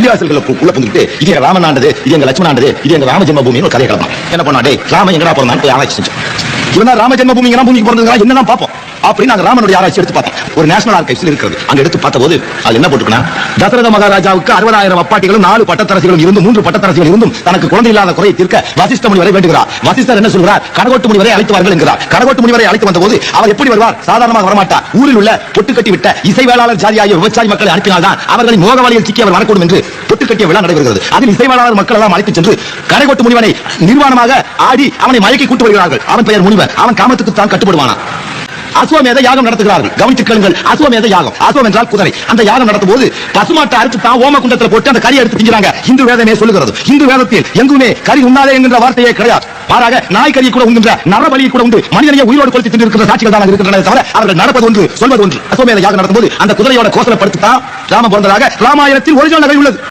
பள்ளிவாசல்களை உள்ள புந்துட்டு இது எங்க ராமன் ஆண்டது, இது எங்க லட்சுமணன் ஆண்டது, இது எங்க ராம ஜென்மபூமின்னு கதையை கிளப்பான். என்ன பண்ணா ராம எங்கடா பிறந்தான்னு போய் ஆராய்ச்சி செஞ்சோம். இவன் ராம ஜென்மபூமிங்க பூமிக்கு பிறந்ததுங்களா என்னதான் பார்ப்போம் அப்படின்னு நாங்க ராமனுடைய ஆராய்ச்சி எடுத்து பார்த்தோம். ஒரு நேஷனல் ஆர்கைவ்ஸ்ல இருக்கிறது. அங்க எடுத்து பார்த்த போது அது என்ன போட்டுக்கணும், தசரத மகாராஜாவுக்கு 60,000 அப்பாட்டிகளும் 4 பட்டத்தரசிகளும் இருந்தும் 3 பட்டத்தரசிகள் இருந்தும் தனக்கு குழந்தை இல்லாத குறையை தீர்க்க வசிஷ்ட முனிவரை வேண்டுகிறார். வசிஷ்டர் என்ன சொல்கிறார், கடகோட்டு முனிவரை அழைத்து வாருங்கள் என்கிறார். கடகோட்டு முனிவரை அழைத்து வந்த போது அவர் எப்படி வருவார், சாதாரணமாக வரமாட்டார். ஊரில் உள்ள பொட்டு கட்டி விட்ட இசை வேளாளர் ஜாதியாகிய விவசாயி மக்களை அனுப்பினால்தான் அவர்களின் மோகவாளியில் சிக்கி அவர் வரக்கூடும் என்று பொட்டு கட்டிய விழா நடைபெறுகிறது. அதில் இசை வேளாளர் மக்கள் எல்லாம் அழைத்து சென்று கடகோட்டு முனிவனை நிர்வாணமாக ஆடி அவனை மயக்கி கூட்டு வருகிறார்கள். அவன் பெயர் முனிவர். அவன் காமத்துக்கு தான் கட்டுப்படுவானா. அஸ்வமேத யாகம் நடத்துகிறார்கள். கவனித்து கேளுங்கள். அஸ்வமேத யாகம், அஸ்வம் என்றால் குதிரை. அந்த யாகம் நடத்தும் போது பசுமாட்டை அறுத்து தான் ஓம குண்டத்தில் போட்டு அந்த கறியை எடுத்து திங்கிறாங்க. இந்து வேதமே சொல்லுகிறது. இந்து வேதத்தில் எங்குமே கறி உண்ணாதே என்கிற வார்த்தையே கிடையாது. மாறாக நாய் கறி கூட உண்கின்ற, நரபலியை கூட உண்டு, மனிதனையே உயிரோடு கொளுத்தி தின்றிருக்கிற சாட்சிகள் தான் இருக்கின்றன தவிர அவர்கள் நடப்பது ஒன்று, சொல்வது ஒன்று. அஸ்வமேத யாகம் நடத்தும் போது அந்த குதிரையோட கோசலப்படுத்தி தான் ராம பிறந்ததாக ராமாயணத்தில் ஒரிஜினல் நகை உள்ளது.